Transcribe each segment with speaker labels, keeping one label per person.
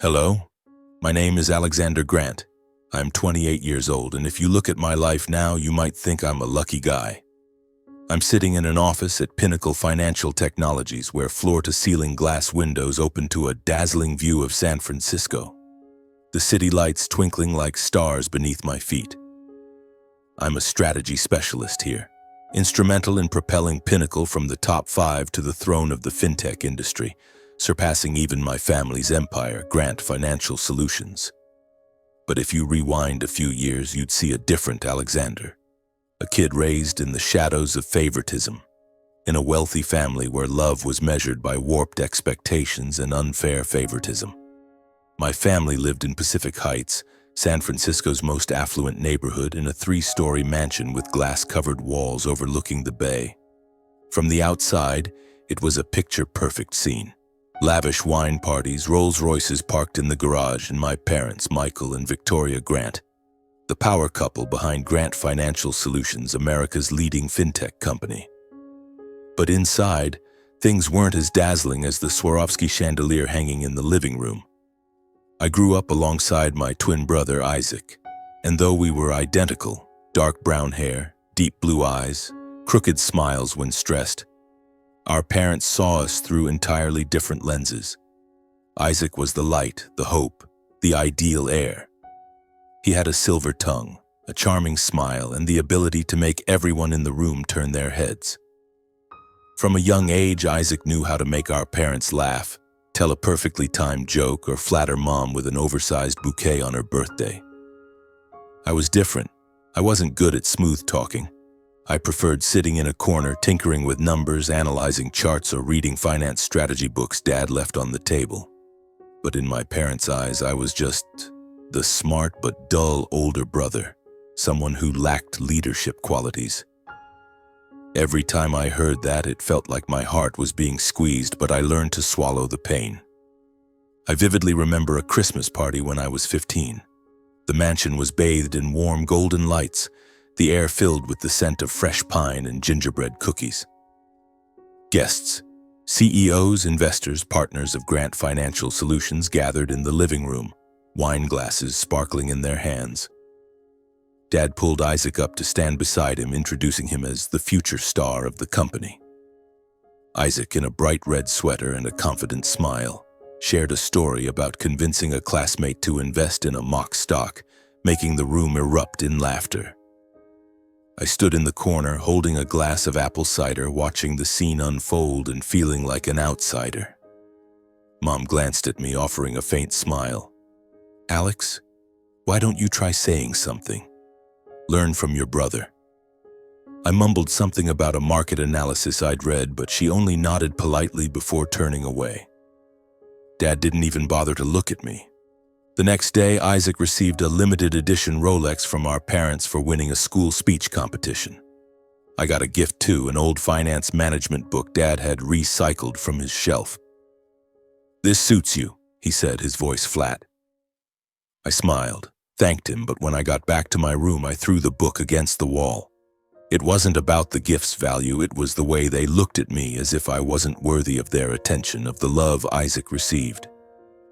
Speaker 1: Hello, my name is Alexander Grant. I'm 28 years old, and if you look at my life now, you might think I'm a lucky guy. I'm sitting in an office at Pinnacle Financial Technologies where floor-to-ceiling glass windows open to a dazzling view of San Francisco, the city lights twinkling like stars beneath my feet. I'm a strategy specialist here, instrumental in propelling Pinnacle from the top 5 to the throne of the fintech industry, surpassing even my family's empire, Grant Financial Solutions. But if you rewind a few years, you'd see a different Alexander. A kid raised in the shadows of favoritism, in a wealthy family where love was measured by warped expectations and unfair favoritism. My family lived in Pacific Heights, San Francisco's most affluent neighborhood, in a 3-story mansion with glass-covered walls overlooking the bay. From the outside, it was a picture-perfect scene. Lavish wine parties, Rolls-Royces parked in the garage, and my parents, Michael and Victoria Grant, the power couple behind Grant Financial Solutions, America's leading fintech company. But inside, things weren't as dazzling as the Swarovski chandelier hanging in the living room. I grew up alongside my twin brother, Isaac, and though we were identical, dark brown hair, deep blue eyes, crooked smiles when stressed, our parents saw us through entirely different lenses. Isaac was the light, the hope, the ideal heir. He had a silver tongue, a charming smile, and the ability to make everyone in the room turn their heads. From a young age, Isaac knew how to make our parents laugh, tell a perfectly timed joke, or flatter Mom with an oversized bouquet on her birthday. I was different. I wasn't good at smooth talking. I preferred sitting in a corner, tinkering with numbers, analyzing charts, or reading finance strategy books Dad left on the table. But in my parents' eyes, I was just the smart but dull older brother, someone who lacked leadership qualities. Every time I heard that, it felt like my heart was being squeezed, but I learned to swallow the pain. I vividly remember a Christmas party when I was 15. The mansion was bathed in warm golden lights, the air filled with the scent of fresh pine and gingerbread cookies. Guests, CEOs, investors, partners of Grant Financial Solutions gathered in the living room, wine glasses sparkling in their hands. Dad pulled Isaac up to stand beside him, introducing him as the future star of the company. Isaac, in a bright red sweater and a confident smile, shared a story about convincing a classmate to invest in a mock stock, making the room erupt in laughter. I stood in the corner, holding a glass of apple cider, watching the scene unfold and feeling like an outsider. Mom glanced at me, offering a faint smile. "Alex, why don't you try saying something? Learn from your brother." I mumbled something about a market analysis I'd read, but she only nodded politely before turning away. Dad didn't even bother to look at me. The next day, Isaac received a limited edition Rolex from our parents for winning a school speech competition. I got a gift too, an old finance management book Dad had recycled from his shelf. "This suits you," he said, his voice flat. I smiled, thanked him, but when I got back to my room, I threw the book against the wall. It wasn't about the gift's value, it was the way they looked at me, as if I wasn't worthy of their attention, of the love Isaac received.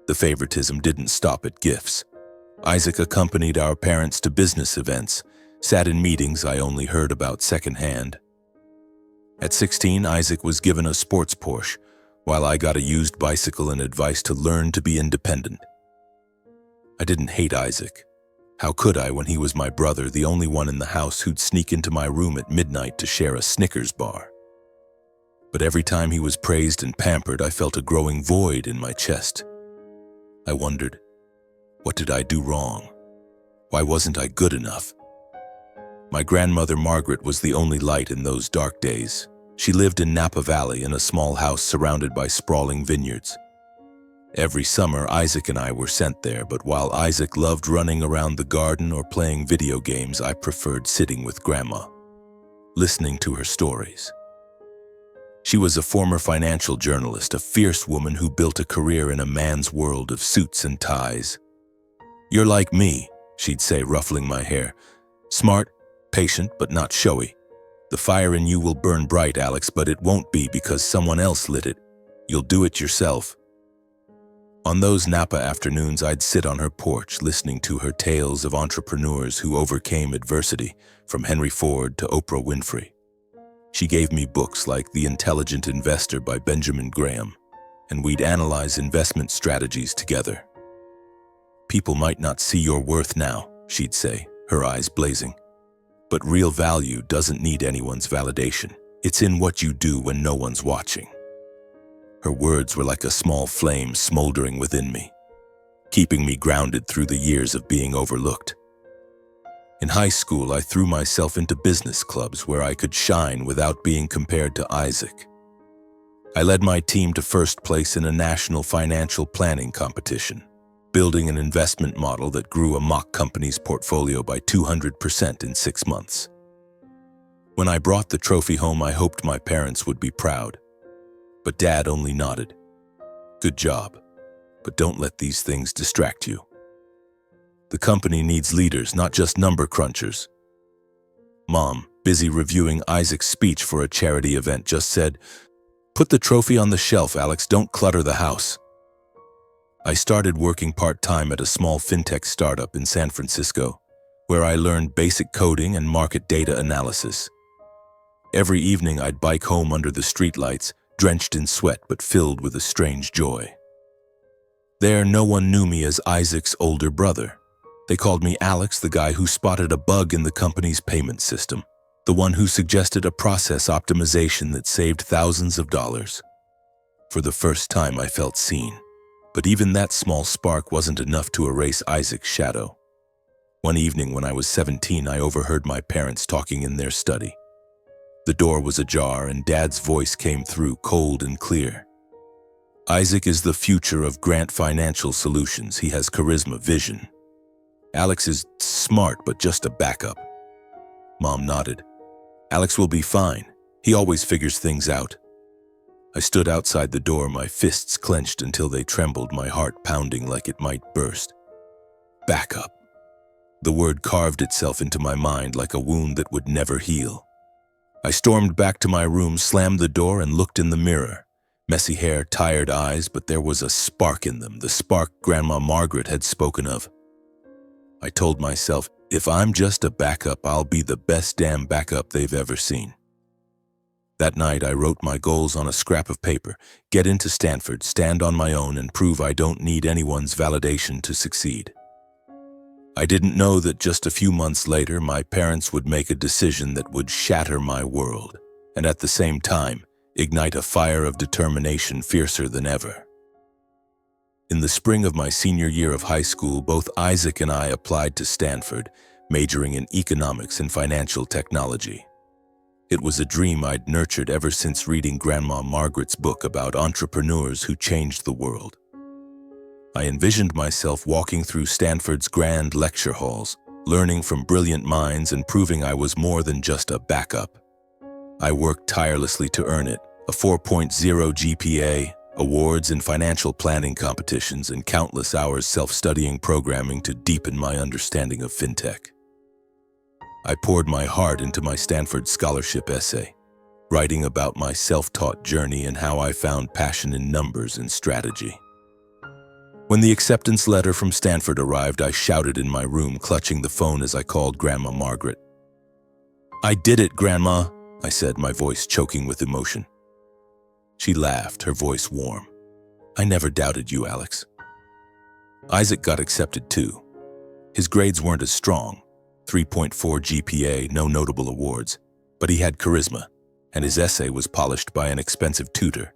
Speaker 1: The favoritism didn't stop at gifts. Isaac accompanied our parents to business events, sat in meetings I only heard about secondhand. At 16, Isaac was given a sports Porsche, while I got a used bicycle and advice to learn to be independent. I didn't hate Isaac. How could I when he was my brother, the only one in the house who'd sneak into my room at midnight to share a Snickers bar? But every time he was praised and pampered, I felt a growing void in my chest. I wondered, what did I do wrong? Why wasn't I good enough? My grandmother Margaret was the only light in those dark days. She lived in Napa Valley in a small house surrounded by sprawling vineyards. Every summer, Isaac and I were sent there, but while Isaac loved running around the garden or playing video games, I preferred sitting with Grandma, listening to her stories. She was a former financial journalist, a fierce woman who built a career in a man's world of suits and ties. "You're like me," she'd say, ruffling my hair. "Smart, patient, but not showy. The fire in you will burn bright, Alex, but it won't be because someone else lit it. You'll do it yourself." On those Napa afternoons, I'd sit on her porch listening to her tales of entrepreneurs who overcame adversity, from Henry Ford to Oprah Winfrey. She gave me books like The Intelligent Investor by Benjamin Graham, and we'd analyze investment strategies together. "People might not see your worth now," she'd say, her eyes blazing. "But real value doesn't need anyone's validation. It's in what you do when no one's watching." Her words were like a small flame smoldering within me, keeping me grounded through the years of being overlooked. In high school, I threw myself into business clubs where I could shine without being compared to Isaac. I led my team to first place in a national financial planning competition, building an investment model that grew a mock company's portfolio by 200% in 6 months. When I brought the trophy home, I hoped my parents would be proud. But Dad only nodded. "Good job, but don't let these things distract you. The company needs leaders, not just number crunchers." Mom, busy reviewing Isaac's speech for a charity event, just said, "Put the trophy on the shelf, Alex, don't clutter the house." I started working part-time at a small fintech startup in San Francisco, where I learned basic coding and market data analysis. Every evening I'd bike home under the streetlights, drenched in sweat but filled with a strange joy. There, no one knew me as Isaac's older brother. They called me Alex, the guy who spotted a bug in the company's payment system, the one who suggested a process optimization that saved thousands of dollars. For the first time, I felt seen. But even that small spark wasn't enough to erase Isaac's shadow. One evening when I was 17, I overheard my parents talking in their study. The door was ajar and Dad's voice came through cold and clear. "Isaac is the future of Grant Financial Solutions. He has charisma, vision. Alex is smart, but just a backup." Mom nodded. "Alex will be fine. He always figures things out." I stood outside the door, my fists clenched until they trembled, my heart pounding like it might burst. Backup. The word carved itself into my mind like a wound that would never heal. I stormed back to my room, slammed the door, and looked in the mirror. Messy hair, tired eyes, but there was a spark in them, the spark Grandma Margaret had spoken of. I told myself, if I'm just a backup, I'll be the best damn backup they've ever seen. That night, I wrote my goals on a scrap of paper: get into Stanford, stand on my own, and prove I don't need anyone's validation to succeed. I didn't know that just a few months later, my parents would make a decision that would shatter my world, and at the same time, ignite a fire of determination fiercer than ever. In the spring of my senior year of high school, both Isaac and I applied to Stanford, majoring in economics and financial technology. It was a dream I'd nurtured ever since reading Grandma Margaret's book about entrepreneurs who changed the world. I envisioned myself walking through Stanford's grand lecture halls, learning from brilliant minds and proving I was more than just a backup. I worked tirelessly to earn it: a 4.0 GPA, awards in financial planning competitions, and countless hours self-studying programming to deepen my understanding of fintech. I poured my heart into my Stanford scholarship essay, writing about my self-taught journey and how I found passion in numbers and strategy. When the acceptance letter from Stanford arrived, I shouted in my room, clutching the phone as I called Grandma Margaret. "I did it, Grandma," I said, my voice choking with emotion. She laughed, her voice warm. "I never doubted you, Alex." Isaac got accepted too. His grades weren't as strong, 3.4 GPA, no notable awards, but he had charisma, and his essay was polished by an expensive tutor.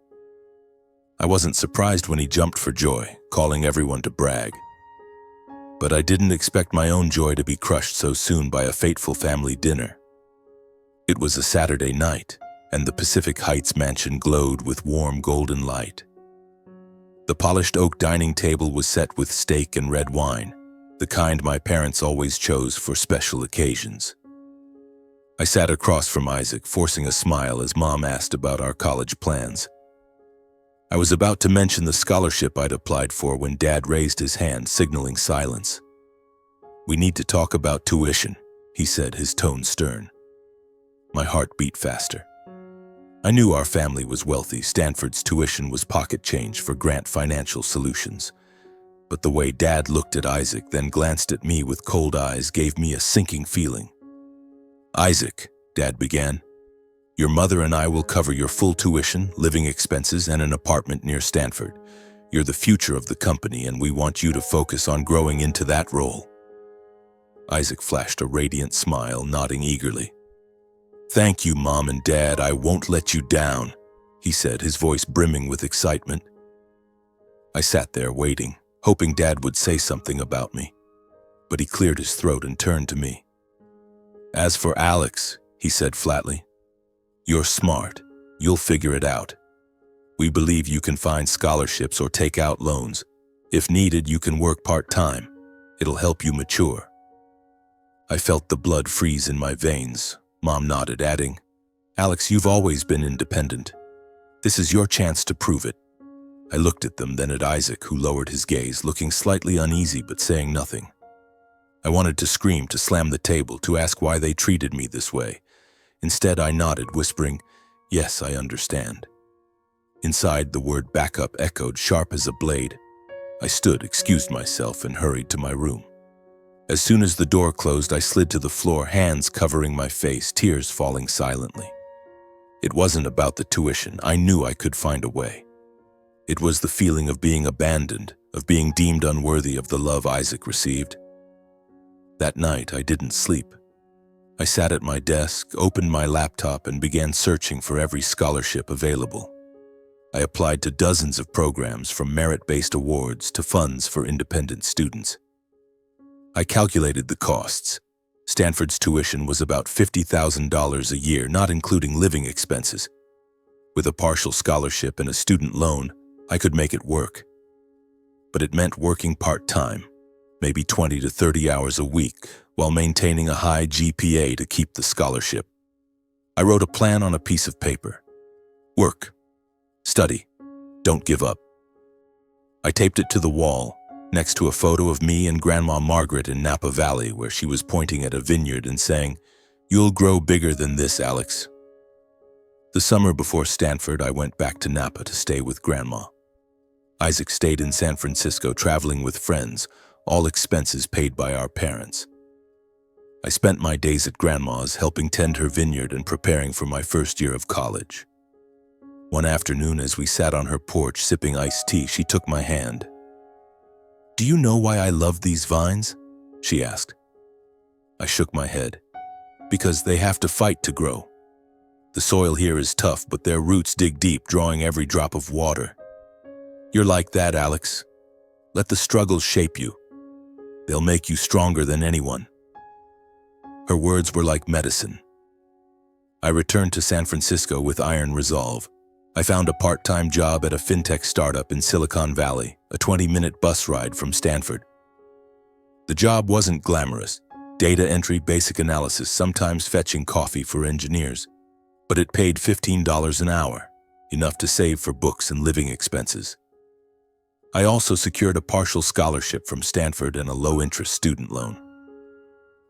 Speaker 1: I wasn't surprised when he jumped for joy, calling everyone to brag. But I didn't expect my own joy to be crushed so soon by a fateful family dinner. It was a Saturday night, and the Pacific Heights mansion glowed with warm golden light. The polished oak dining table was set with steak and red wine, the kind my parents always chose for special occasions. I sat across from Isaac, forcing a smile as Mom asked about our college plans. I was about to mention the scholarship I'd applied for when Dad raised his hand, signaling silence. "We need to talk about tuition," he said, his tone stern. My heart beat faster. I knew our family was wealthy. Stanford's tuition was pocket change for Grant Financial Solutions. But the way Dad looked at Isaac, then glanced at me with cold eyes, gave me a sinking feeling. "Isaac," Dad began, "your mother and I will cover your full tuition, living expenses, and an apartment near Stanford. You're the future of the company, and we want you to focus on growing into that role." Isaac flashed a radiant smile, nodding eagerly. "Thank you, Mom and Dad. I won't let you down," he said, his voice brimming with excitement. I sat there waiting, hoping Dad would say something about me. But he cleared his throat and turned to me. "As for Alex," he said flatly, "you're smart. You'll figure it out. We believe you can find scholarships or take out loans. If needed, you can work part-time. It'll help you mature." I felt the blood freeze in my veins. Mom nodded, adding, "Alex, you've always been independent. This is your chance to prove it." I looked at them, then at Isaac, who lowered his gaze, looking slightly uneasy but saying nothing. I wanted to scream, to slam the table, to ask why they treated me this way. Instead, I nodded, whispering, "Yes, I understand." Inside, the word backup echoed sharp as a blade. I stood, excused myself, and hurried to my room. As soon as the door closed, I slid to the floor, hands covering my face, tears falling silently. It wasn't about the tuition. I knew I could find a way. It was the feeling of being abandoned, of being deemed unworthy of the love Isaac received. That night, I didn't sleep. I sat at my desk, opened my laptop, and began searching for every scholarship available. I applied to dozens of programs, from merit-based awards to funds for independent students. I calculated the costs. Stanford's tuition was about $50,000 a year, not including living expenses. With a partial scholarship and a student loan, I could make it work. But it meant working part-time, maybe 20 to 30 hours a week, while maintaining a high GPA to keep the scholarship. I wrote a plan on a piece of paper. Work. Study. Don't give up. I taped it to the wall, next to a photo of me and Grandma Margaret in Napa Valley, where she was pointing at a vineyard and saying, "You'll grow bigger than this, Alex." The summer before Stanford, I went back to Napa to stay with Grandma. Isaac stayed in San Francisco, traveling with friends, all expenses paid by our parents. I spent my days at Grandma's, helping tend her vineyard and preparing for my first year of college. One afternoon, as we sat on her porch sipping iced tea, she took my hand. "Do you know why I love these vines?" she asked. I shook my head. "Because they have to fight to grow. The soil here is tough, but their roots dig deep, drawing every drop of water. You're like that, Alex. Let the struggles shape you. They'll make you stronger than anyone." Her words were like medicine. I returned to San Francisco with iron resolve. I found a part-time job at a fintech startup in Silicon Valley, a 20-minute bus ride from Stanford. The job wasn't glamorous. Data entry, basic analysis, sometimes fetching coffee for engineers. But it paid $15 an hour, enough to save for books and living expenses. I also secured a partial scholarship from Stanford and a low-interest student loan.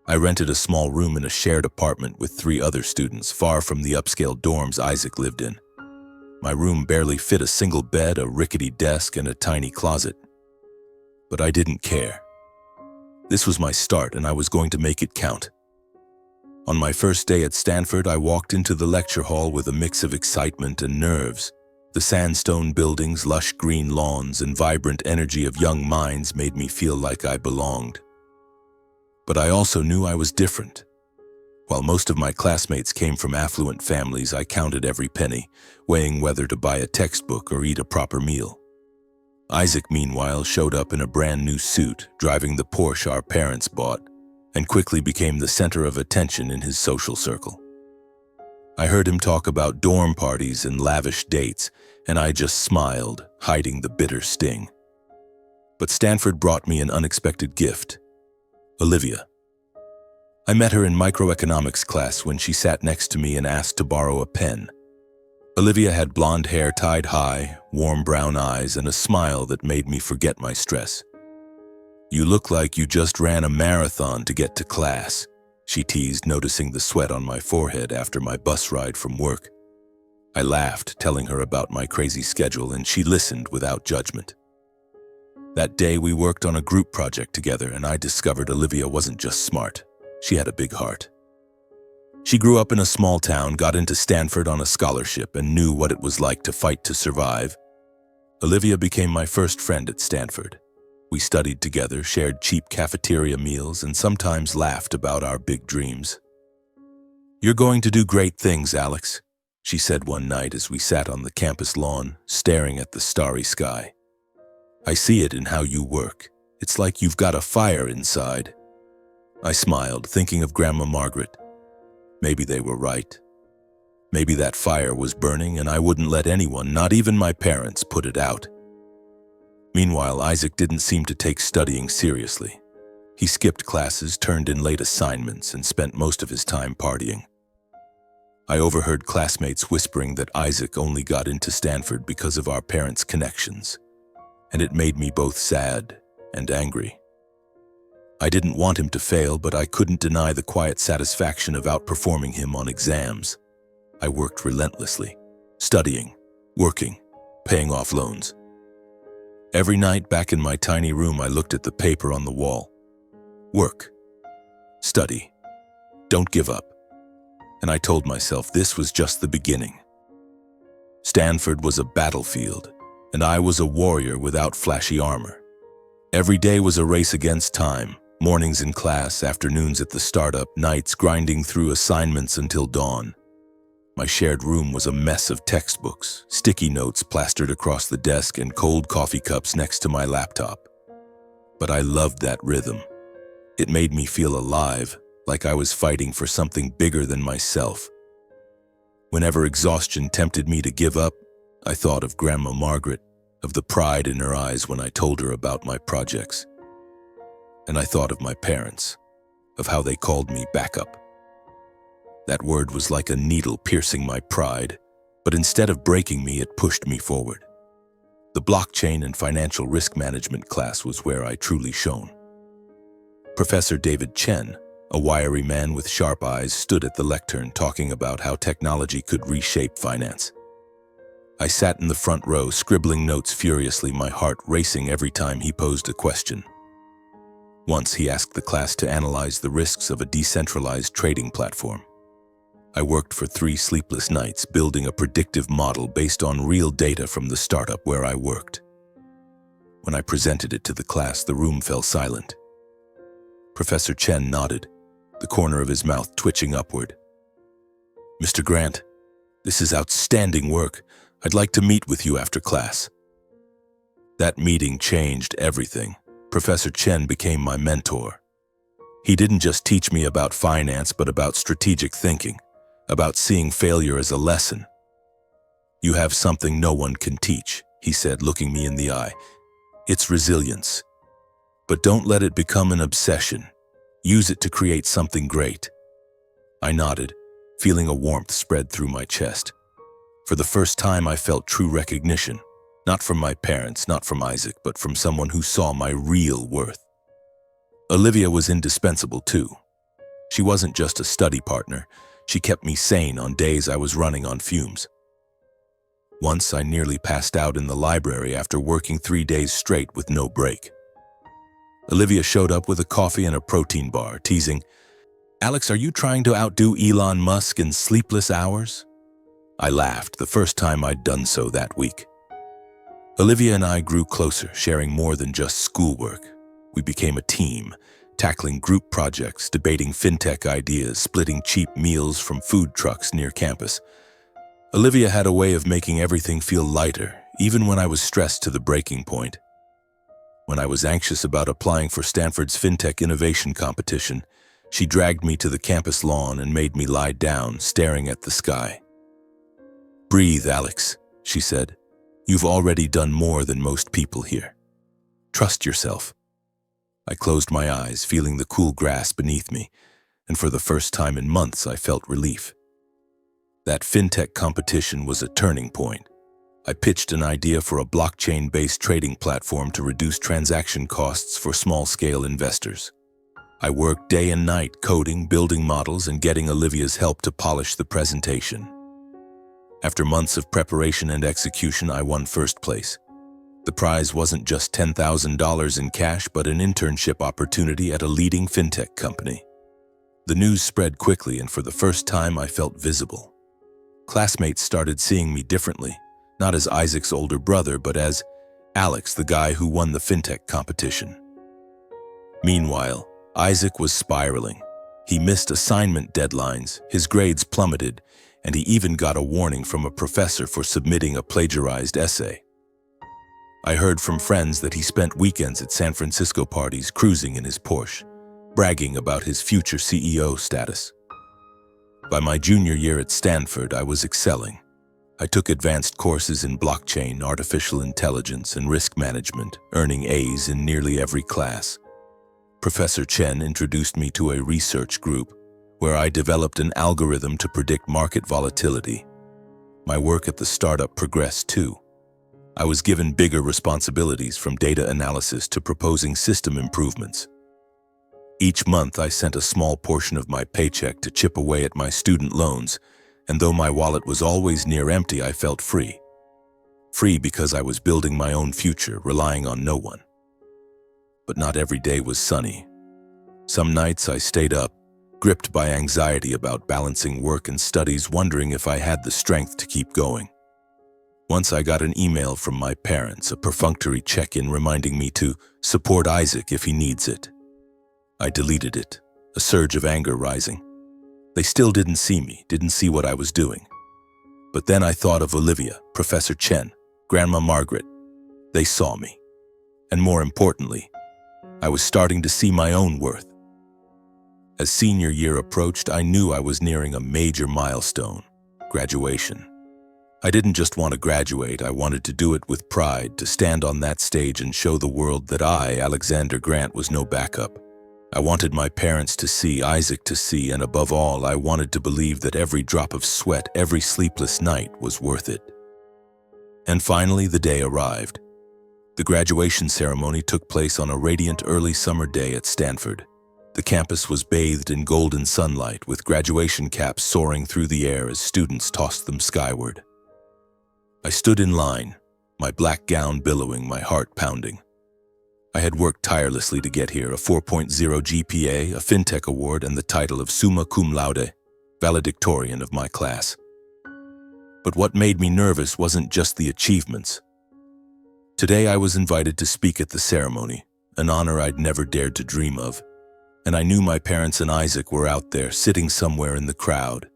Speaker 1: I rented a small room in a shared apartment with 3 other students, far from the upscale dorms Isaac lived in. My room barely fit a single bed, a rickety desk, and a tiny closet. But I didn't care. This was my start, and I was going to make it count. On my first day at Stanford, I walked into the lecture hall with a mix of excitement and nerves. The sandstone buildings, lush green lawns, and vibrant energy of young minds made me feel like I belonged. But I also knew I was different. While most of my classmates came from affluent families, I counted every penny, weighing whether to buy a textbook or eat a proper meal. Isaac, meanwhile, showed up in a brand new suit, driving the Porsche our parents bought, and quickly became the center of attention in his social circle. I heard him talk about dorm parties and lavish dates, and I just smiled, hiding the bitter sting. But Stanford brought me an unexpected gift: Olivia. I met her in microeconomics class when she sat next to me and asked to borrow a pen. Olivia had blonde hair tied high, warm brown eyes, and a smile that made me forget my stress. "You look like you just ran a marathon to get to class," she teased, noticing the sweat on my forehead after my bus ride from work. I laughed, telling her about my crazy schedule, and she listened without judgment. That day, we worked on a group project together, and I discovered Olivia wasn't just smart. She had a big heart. She grew up in a small town, got into Stanford on a scholarship, and knew what it was like to fight to survive. Olivia became my first friend at Stanford. We studied together, shared cheap cafeteria meals, and sometimes laughed about our big dreams. "You're going to do great things, Alex," she said one night as we sat on the campus lawn, staring at the starry sky. "I see it in how you work. It's like you've got a fire inside." I smiled, thinking of Grandma Margaret. Maybe they were right. Maybe that fire was burning and I wouldn't let anyone, not even my parents, put it out. Meanwhile, Isaac didn't seem to take studying seriously. He skipped classes, turned in late assignments, and spent most of his time partying. I overheard classmates whispering that Isaac only got into Stanford because of our parents' connections, and it made me both sad and angry. I didn't want him to fail, but I couldn't deny the quiet satisfaction of outperforming him on exams. I worked relentlessly, studying, working, paying off loans. Every night back in my tiny room, I looked at the paper on the wall. Work, study, don't give up. And I told myself this was just the beginning. Stanford was a battlefield, and I was a warrior without flashy armor. Every day was a race against time, mornings in class, afternoons at the startup, nights grinding through assignments until dawn. My shared room was a mess of textbooks, sticky notes plastered across the desk, and cold coffee cups next to my laptop. But I loved that rhythm. It made me feel alive, like I was fighting for something bigger than myself. Whenever exhaustion tempted me to give up, I thought of Grandma Margaret, of the pride in her eyes when I told her about my projects. And I thought of my parents, of how they called me backup. That word was like a needle piercing my pride, but instead of breaking me, it pushed me forward. The blockchain and financial risk management class was where I truly shone. Professor David Chen, a wiry man with sharp eyes, stood at the lectern talking about how technology could reshape finance. I sat in the front row, scribbling notes furiously, my heart racing every time he posed a question. Once he asked the class to analyze the risks of a decentralized trading platform. I worked for 3 sleepless nights building a predictive model based on real data from the startup where I worked. When I presented it to the class, the room fell silent. Professor Chen nodded, the corner of his mouth twitching upward. "Mr. Grant, this is outstanding work. I'd like to meet with you after class." That meeting changed everything. Professor Chen became my mentor. He didn't just teach me about finance, but about strategic thinking, about seeing failure as a lesson. "You have something no one can teach," he said, looking me in the eye. "It's resilience. But don't let it become an obsession. Use it to create something great." I nodded, feeling a warmth spread through my chest. For the first time, I felt true recognition, not from my parents, not from Isaac, but from someone who saw my real worth. Olivia was indispensable too. She wasn't just a study partner. She kept me sane on days I was running on fumes. Once I nearly passed out in the library after working 3 days straight with no break. Olivia showed up with a coffee and a protein bar, teasing, "Alex, are you trying to outdo Elon Musk in sleepless hours?" I laughed, the first time I'd done so that week. Olivia and I grew closer, sharing more than just schoolwork. We became a team, tackling group projects, debating fintech ideas, splitting cheap meals from food trucks near campus. Olivia had a way of making everything feel lighter, even when I was stressed to the breaking point. When I was anxious about applying for Stanford's fintech innovation competition, she dragged me to the campus lawn and made me lie down, staring at the sky. "Breathe, Alex," she said. "You've already done more than most people here. Trust yourself." I closed my eyes, feeling the cool grass beneath me, and for the first time in months, I felt relief. That fintech competition was a turning point. I pitched an idea for a blockchain-based trading platform to reduce transaction costs for small-scale investors. I worked day and night coding, building models, and getting Olivia's help to polish the presentation. After months of preparation and execution, I won first place. The prize wasn't just $10,000 in cash, but an internship opportunity at a leading fintech company. The news spread quickly, and for the first time I felt visible. Classmates started seeing me differently, not as Isaac's older brother, but as Alex, the guy who won the fintech competition. Meanwhile, Isaac was spiraling. He missed assignment deadlines, his grades plummeted, and he even got a warning from a professor for submitting a plagiarized essay. I heard from friends that he spent weekends at San Francisco parties cruising in his Porsche, bragging about his future CEO status. By my junior year at Stanford, I was excelling. I took advanced courses in blockchain, artificial intelligence, and risk management, earning A's in nearly every class. Professor Chen introduced me to a research group where I developed an algorithm to predict market volatility. My work at the startup progressed too. I was given bigger responsibilities, from data analysis to proposing system improvements. Each month, I sent a small portion of my paycheck to chip away at my student loans, and though my wallet was always near empty, I felt free. Free because I was building my own future, relying on no one. But not every day was sunny. Some nights I stayed up, gripped by anxiety about balancing work and studies, wondering if I had the strength to keep going. Once I got an email from my parents, a perfunctory check-in reminding me to support Isaac if he needs it. I deleted it, a surge of anger rising. They still didn't see me, didn't see what I was doing. But then I thought of Olivia, Professor Chen, Grandma Margaret. They saw me. And more importantly, I was starting to see my own worth. As senior year approached, I knew I was nearing a major milestone: graduation. I didn't just want to graduate, I wanted to do it with pride, to stand on that stage and show the world that I, Alexander Grant, was no backup. I wanted my parents to see, Isaac to see, and above all, I wanted to believe that every drop of sweat, every sleepless night was worth it. And finally, the day arrived. The graduation ceremony took place on a radiant early summer day at Stanford. The campus was bathed in golden sunlight, with graduation caps soaring through the air as students tossed them skyward. I stood in line, my black gown billowing, my heart pounding. I had worked tirelessly to get here: a 4.0 GPA, a fintech award, and the title of summa cum laude, valedictorian of my class. But what made me nervous wasn't just the achievements. Today I was invited to speak at the ceremony, an honor I'd never dared to dream of, and I knew my parents and Isaac were out there, sitting somewhere in the crowd.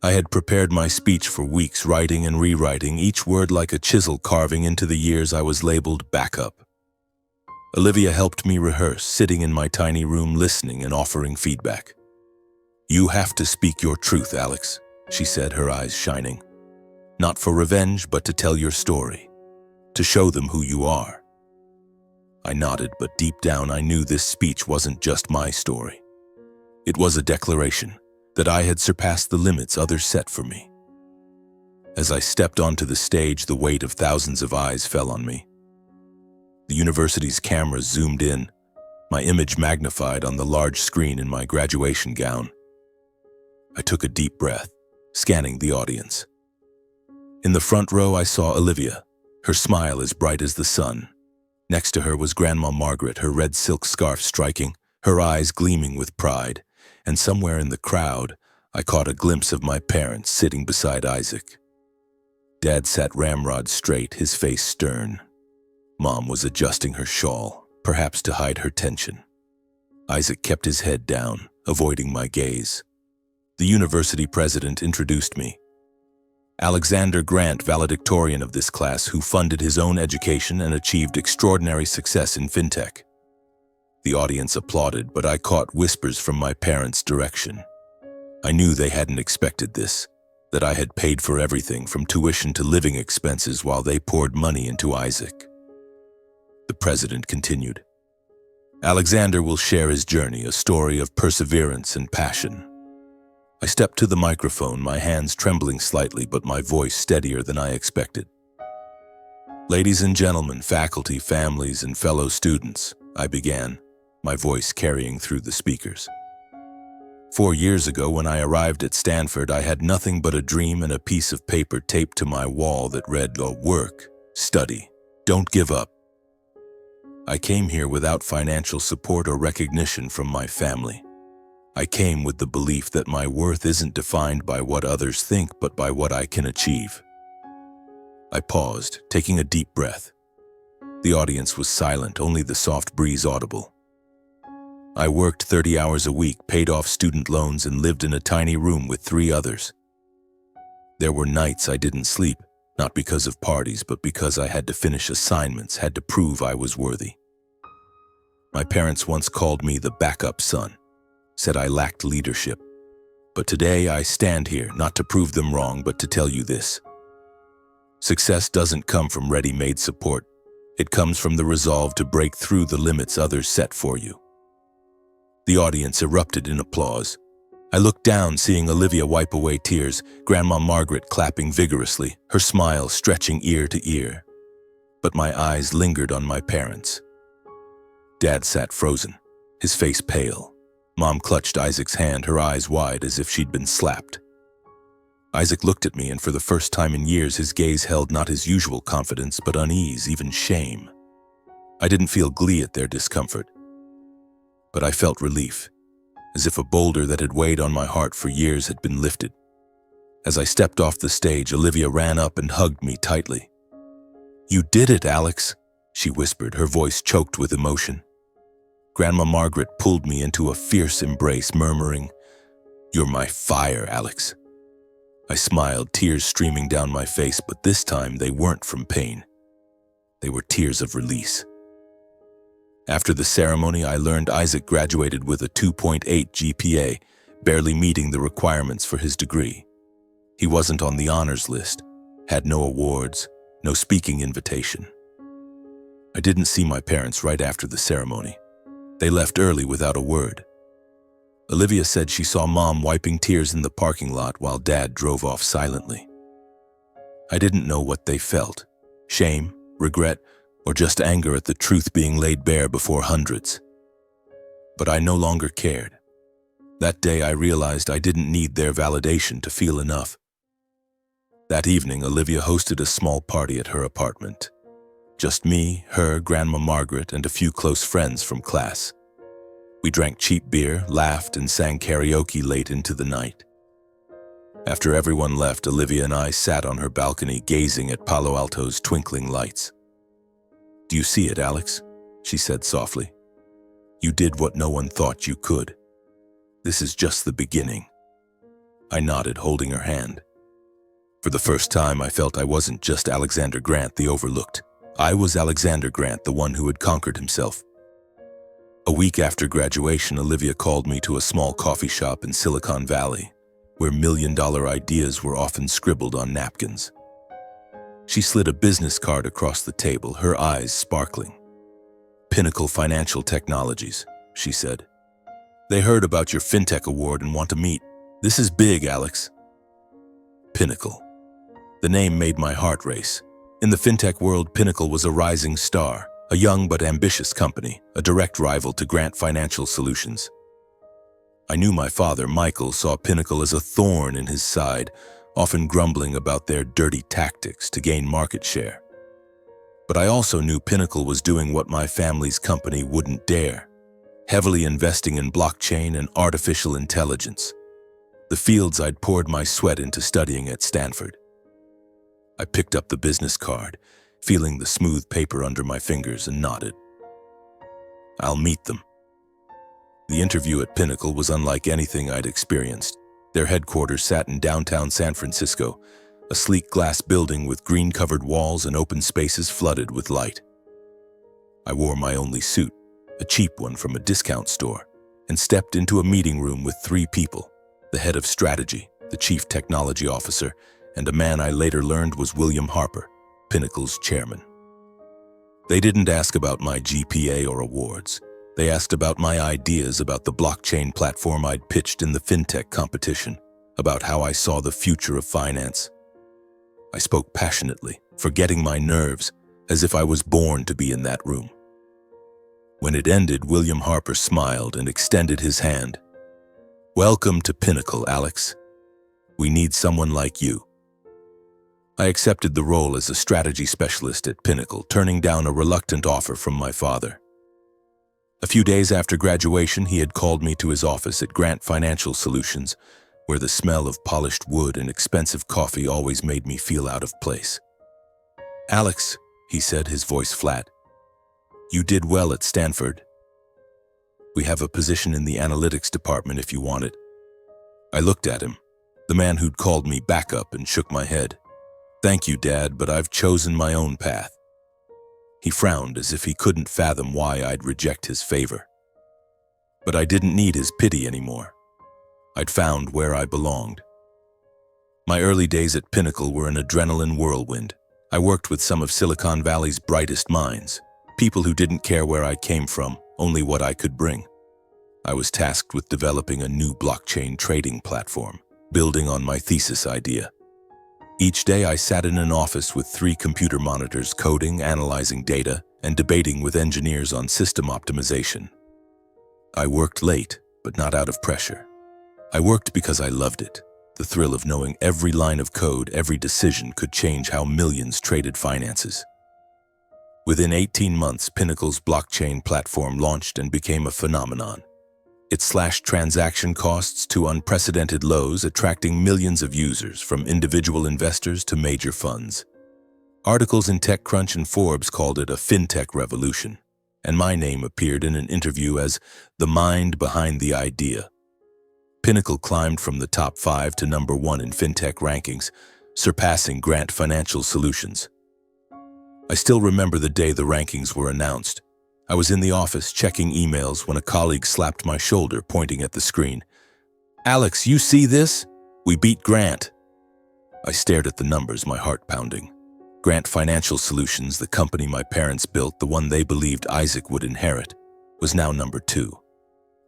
Speaker 1: I had prepared my speech for weeks, writing and rewriting, each word like a chisel carving into the years I was labeled backup. Olivia helped me rehearse, sitting in my tiny room listening and offering feedback. "You have to speak your truth, Alex," she said, her eyes shining. "Not for revenge, but to tell your story, to show them who you are." I nodded, but deep down I knew this speech wasn't just my story. It was a declaration that I had surpassed the limits others set for me. As I stepped onto the stage, the weight of thousands of eyes fell on me. The university's cameras zoomed in, my image magnified on the large screen in my graduation gown. I took a deep breath, scanning the audience. In the front row, I saw Olivia, her smile as bright as the sun. Next to her was Grandma Margaret, her red silk scarf striking, her eyes gleaming with pride. And somewhere in the crowd, I caught a glimpse of my parents sitting beside Isaac. Dad sat ramrod straight, his face stern. Mom was adjusting her shawl, perhaps to hide her tension. Isaac kept his head down, avoiding my gaze. The university president introduced me. Alexander Grant, valedictorian of this class, who funded his own education and achieved extraordinary success in fintech. The audience applauded, but I caught whispers from my parents' direction. I knew they hadn't expected this, that I had paid for everything from tuition to living expenses while they poured money into Isaac. The president continued. "Alexander will share his journey, a story of perseverance and passion." I stepped to the microphone, my hands trembling slightly, but my voice steadier than I expected. "Ladies and gentlemen, faculty, families, and fellow students," I began, my voice carrying through the speakers. 4 years ago, when I arrived at Stanford, I had nothing but a dream and a piece of paper taped to my wall that read, "Work, study, don't give up." I came here without financial support or recognition from my family. I came with the belief that my worth isn't defined by what others think, but by what I can achieve. I paused, taking a deep breath. The audience was silent, only the soft breeze audible. I worked 30 hours a week, paid off student loans, and lived in a tiny room with 3 others. There were nights I didn't sleep, not because of parties, but because I had to finish assignments, had to prove I was worthy. My parents once called me the backup son, said I lacked leadership. But today I stand here, not to prove them wrong, but to tell you this. Success doesn't come from ready-made support. It comes from the resolve to break through the limits others set for you. The audience erupted in applause. I looked down, seeing Olivia wipe away tears, Grandma Margaret clapping vigorously, her smile stretching ear to ear. But my eyes lingered on my parents. Dad sat frozen, his face pale. Mom clutched Isaac's hand, her eyes wide as if she'd been slapped. Isaac looked at me, and for the first time in years, his gaze held not his usual confidence, but unease, even shame. I didn't feel glee at their discomfort, but I felt relief, as if a boulder that had weighed on my heart for years had been lifted. As I stepped off the stage, Olivia ran up and hugged me tightly. "You did it, Alex," she whispered, her voice choked with emotion. Grandma Margaret pulled me into a fierce embrace, murmuring, "You're my fire, Alex." I smiled, tears streaming down my face, but this time they weren't from pain. They were tears of release. After the ceremony, I learned Isaac graduated with a 2.8 GPA, barely meeting the requirements for his degree. He wasn't on the honors list, had no awards, no speaking invitation. I didn't see my parents right after the ceremony. They left early without a word. Olivia said she saw Mom wiping tears in the parking lot while Dad drove off silently. I didn't know what they felt, shame, regret, or just anger at the truth being laid bare before hundreds. But I no longer cared. That day I realized I didn't need their validation to feel enough. That evening, Olivia hosted a small party at her apartment. Just me, her, Grandma Margaret, and a few close friends from class. We drank cheap beer, laughed, and sang karaoke late into the night. After everyone left, Olivia and I sat on her balcony gazing at Palo Alto's twinkling lights. "Do you see it, Alex?" she said softly. "You did what no one thought you could. This is just the beginning." I nodded, holding her hand. For the first time, I felt I wasn't just Alexander Grant, the overlooked. I was Alexander Grant, the one who had conquered himself. A week after graduation, Olivia called me to a small coffee shop in Silicon Valley, where million-dollar ideas were often scribbled on napkins. She slid a business card across the table, her eyes sparkling. "Pinnacle Financial Technologies," she said. "They heard about your FinTech award and want to meet. This is big, Alex." Pinnacle. The name made my heart race. In the FinTech world, Pinnacle was a rising star, a young but ambitious company, a direct rival to Grant Financial Solutions. I knew my father, Michael, saw Pinnacle as a thorn in his side, often grumbling about their dirty tactics to gain market share. But I also knew Pinnacle was doing what my family's company wouldn't dare, heavily investing in blockchain and artificial intelligence, the fields I'd poured my sweat into studying at Stanford. I picked up the business card, feeling the smooth paper under my fingers, and nodded. "I'll meet them." The interview at Pinnacle was unlike anything I'd experienced. Their headquarters sat in downtown San Francisco, a sleek glass building with green-covered walls and open spaces flooded with light. I wore my only suit, a cheap one from a discount store, and stepped into a meeting room with 3 people, the head of strategy, the chief technology officer, and a man I later learned was William Harper, Pinnacle's chairman. They didn't ask about my GPA or awards. They asked about my ideas about the blockchain platform I'd pitched in the FinTech competition, about how I saw the future of finance. I spoke passionately, forgetting my nerves, as if I was born to be in that room. When it ended, William Harper smiled and extended his hand. Welcome to Pinnacle, Alex. We need someone like you. I accepted the role as a strategy specialist at Pinnacle, turning down a reluctant offer from my father. A few days after graduation, he had called me to his office at Grant Financial Solutions, where the smell of polished wood and expensive coffee always made me feel out of place. "Alex," he said, his voice flat, "you did well at Stanford. We have a position in the analytics department if you want it." I looked at him, the man who'd called me backup, and shook my head. "Thank you, Dad, but I've chosen my own path." He frowned as if he couldn't fathom why I'd reject his favor. But I didn't need his pity anymore. I'd found where I belonged. My early days at Pinnacle were an adrenaline whirlwind. I worked with some of Silicon Valley's brightest minds, people who didn't care where I came from, only what I could bring. I was tasked with developing a new blockchain trading platform, building on my thesis idea. Each day I sat in an office with 3 computer monitors, coding, analyzing data, and debating with engineers on system optimization. I worked late, but not out of pressure. I worked because I loved it. The thrill of knowing every line of code, every decision could change how millions traded finances. Within 18 months, Pinnacle's blockchain platform launched and became a phenomenon. It slashed transaction costs to unprecedented lows, attracting millions of users, from individual investors to major funds. Articles in TechCrunch and Forbes called it a fintech revolution, and my name appeared in an interview as the mind behind the idea. Pinnacle climbed from the top 5 to number 1 in fintech rankings, surpassing Grant Financial Solutions. I still remember the day the rankings were announced. I was in the office checking emails when a colleague slapped my shoulder, pointing at the screen. "Alex, you see this? We beat Grant." I stared at the numbers, my heart pounding. Grant Financial Solutions, the company my parents built, the one they believed Isaac would inherit, was now number 2.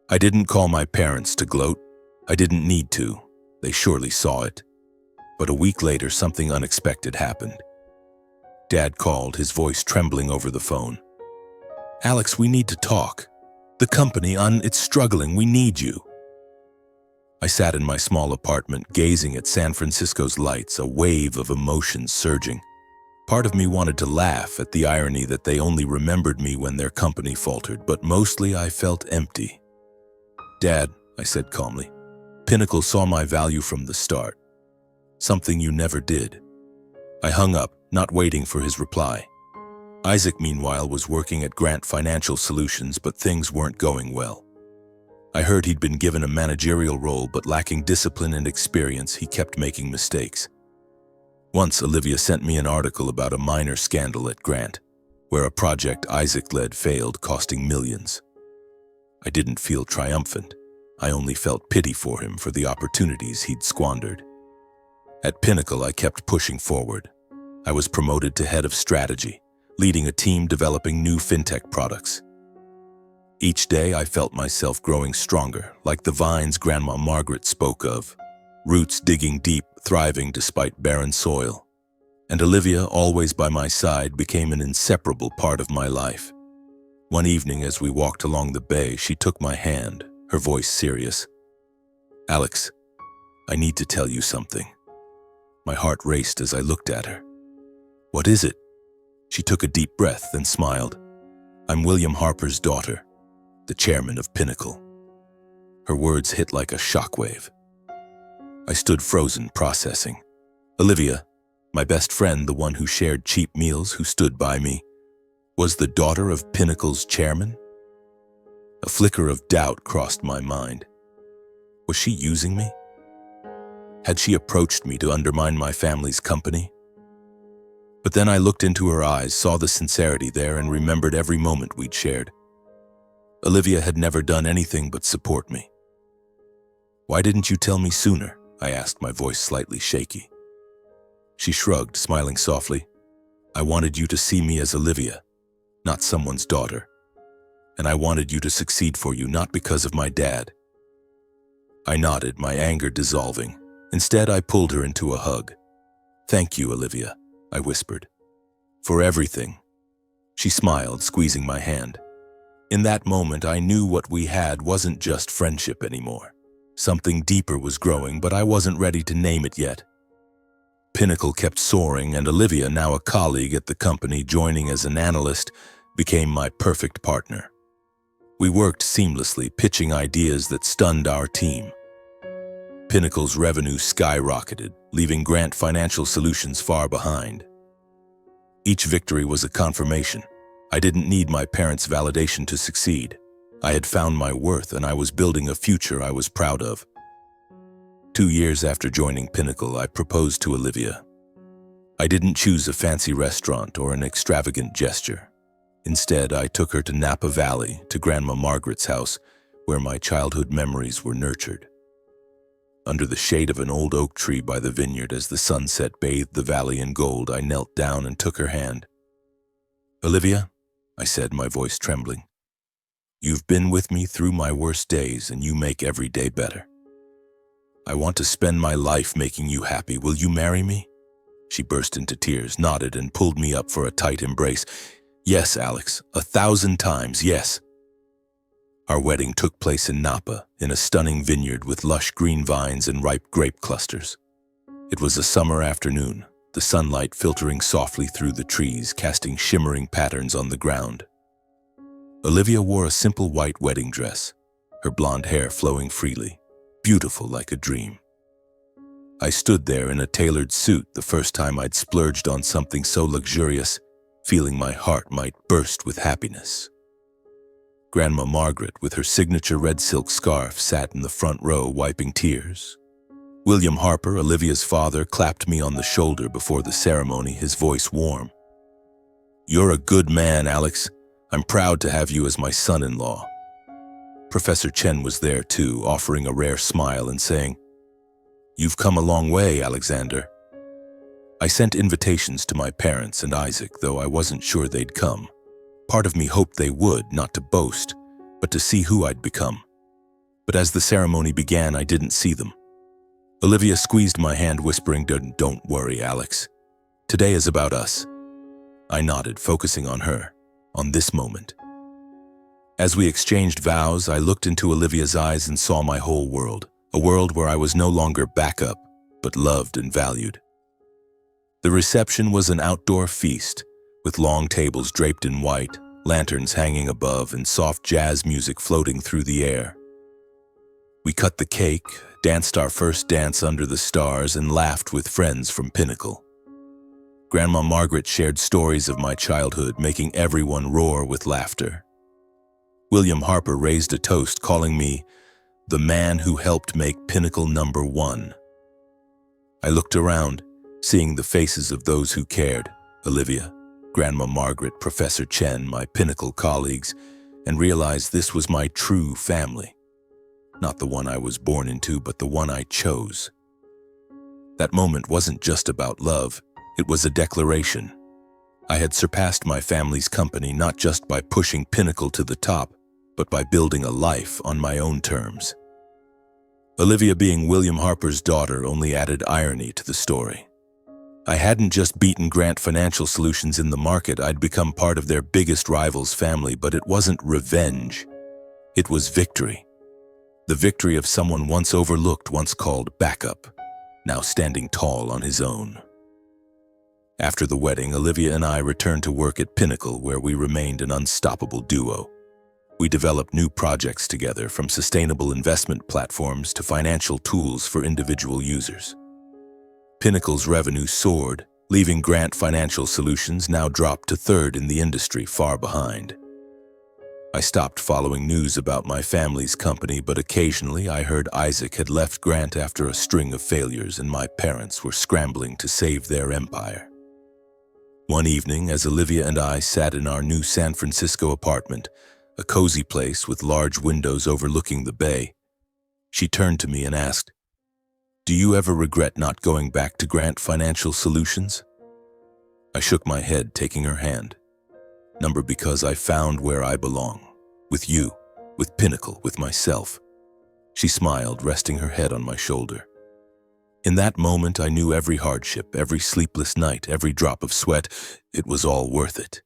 Speaker 1: I didn't call my parents to gloat. I didn't need to. They surely saw it. But a week later, something unexpected happened. Dad called, his voice trembling over the phone. "Alex, we need to talk. The company, it's struggling. We need you." I sat in my small apartment, gazing at San Francisco's lights, a wave of emotions surging. Part of me wanted to laugh at the irony that they only remembered me when their company faltered, but mostly I felt empty. "Dad," I said calmly, "Pinnacle saw my value from the start. Something you never did." I hung up, not waiting for his reply. Isaac, meanwhile, was working at Grant Financial Solutions, but things weren't going well. I heard he'd been given a managerial role, but lacking discipline and experience, he kept making mistakes. Once, Olivia sent me an article about a minor scandal at Grant, where a project Isaac led failed, costing millions. I didn't feel triumphant. I only felt pity for him for the opportunities he'd squandered. At Pinnacle, I kept pushing forward. I was promoted to head of strategy, leading a team developing new fintech products. Each day, I felt myself growing stronger, like the vines Grandma Margaret spoke of, roots digging deep, thriving despite barren soil. And Olivia, always by my side, became an inseparable part of my life. One evening, as we walked along the bay, she took my hand, her voice serious. "Alex, I need to tell you something." My heart raced as I looked at her. "What is it?" She took a deep breath, then smiled. "I'm William Harper's daughter, the chairman of Pinnacle." Her words hit like a shockwave. I stood frozen, processing. Olivia, my best friend, the one who shared cheap meals, who stood by me, was the daughter of Pinnacle's chairman? A flicker of doubt crossed my mind. Was she using me? Had she approached me to undermine my family's company? But then I looked into her eyes, saw the sincerity there, and remembered every moment we'd shared. Olivia had never done anything but support me. "Why didn't you tell me sooner?" I asked, my voice slightly shaky. She shrugged, smiling softly. "I wanted you to see me as Olivia, not someone's daughter. And I wanted you to succeed for you, not because of my dad." I nodded, my anger dissolving. Instead, I pulled her into a hug. "Thank you, Olivia," I whispered. "For everything." She smiled, squeezing my hand. In that moment, I knew what we had wasn't just friendship anymore. Something deeper was growing, but I wasn't ready to name it yet. Pinnacle kept soaring, and Olivia, now a colleague at the company joining as an analyst, became my perfect partner. We worked seamlessly, pitching ideas that stunned our team. Pinnacle's revenue skyrocketed, leaving Grant Financial Solutions far behind. Each victory was a confirmation. I didn't need my parents' validation to succeed. I had found my worth, and I was building a future I was proud of. 2 years after joining Pinnacle, I proposed to Olivia. I didn't choose a fancy restaurant or an extravagant gesture. Instead, I took her to Napa Valley, to Grandma Margaret's house, where my childhood memories were nurtured. Under the shade of an old oak tree by the vineyard, as the sunset bathed the valley in gold, I knelt down and took her hand. "Olivia," I said, my voice trembling, "you've been with me through my worst days, and you make every day better. I want to spend my life making you happy. Will you marry me?" She burst into tears, nodded, and pulled me up for a tight embrace. "Yes, Alex, 1,000 times, yes." Our wedding took place in Napa, in a stunning vineyard with lush green vines and ripe grape clusters. It was a summer afternoon, the sunlight filtering softly through the trees, casting shimmering patterns on the ground. Olivia wore a simple white wedding dress, her blonde hair flowing freely, beautiful like a dream. I stood there in a tailored suit, the first time I'd splurged on something so luxurious, feeling my heart might burst with happiness. Grandma Margaret, with her signature red silk scarf, sat in the front row wiping tears. William Harper, Olivia's father, clapped me on the shoulder before the ceremony, his voice warm. "You're a good man, Alex. I'm proud to have you as my son-in-law." Professor Chen was there too, offering a rare smile and saying, "You've come a long way, Alexander." I sent invitations to my parents and Isaac, though I wasn't sure they'd come. Part of me hoped they would, not to boast, but to see who I'd become. But as the ceremony began, I didn't see them. Olivia squeezed my hand, whispering, "Don't worry, Alex. Today is about us." I nodded, focusing on her, on this moment. As we exchanged vows, I looked into Olivia's eyes and saw my whole world, a world where I was no longer backup, but loved and valued. The reception was an outdoor feast, with long tables draped in white, lanterns hanging above, and soft jazz music floating through the air. We cut the cake, danced our first dance under the stars, and laughed with friends from Pinnacle. Grandma Margaret shared stories of my childhood, making everyone roar with laughter. William Harper raised a toast, calling me the man who helped make Pinnacle #1. I looked around, seeing the faces of those who cared, Olivia, Grandma Margaret, Professor Chen, my Pinnacle colleagues, and realized this was my true family. Not the one I was born into, but the one I chose. That moment wasn't just about love, it was a declaration. I had surpassed my family's company not just by pushing Pinnacle to the top, but by building a life on my own terms. Olivia being William Harper's daughter only added irony to the story. I hadn't just beaten Grant Financial Solutions in the market, I'd become part of their biggest rival's family, but it wasn't revenge. It was victory. The victory of someone once overlooked, once called backup, now standing tall on his own. After the wedding, Olivia and I returned to work at Pinnacle, where we remained an unstoppable duo. We developed new projects together, from sustainable investment platforms to financial tools for individual users. Pinnacle's revenue soared, leaving Grant Financial Solutions now dropped to third in the industry, far behind. I stopped following news about my family's company, but occasionally I heard Isaac had left Grant after a string of failures, and my parents were scrambling to save their empire. One evening, as Olivia and I sat in our new San Francisco apartment, a cozy place with large windows overlooking the bay, she turned to me and asked, "Do you ever regret not going back to Grant Financial Solutions?" I shook my head, taking her hand. Because I found where I belong. With you, with Pinnacle, with myself. She smiled, resting her head on my shoulder. In that moment, I knew every hardship, every sleepless night, every drop of sweat, it was all worth it.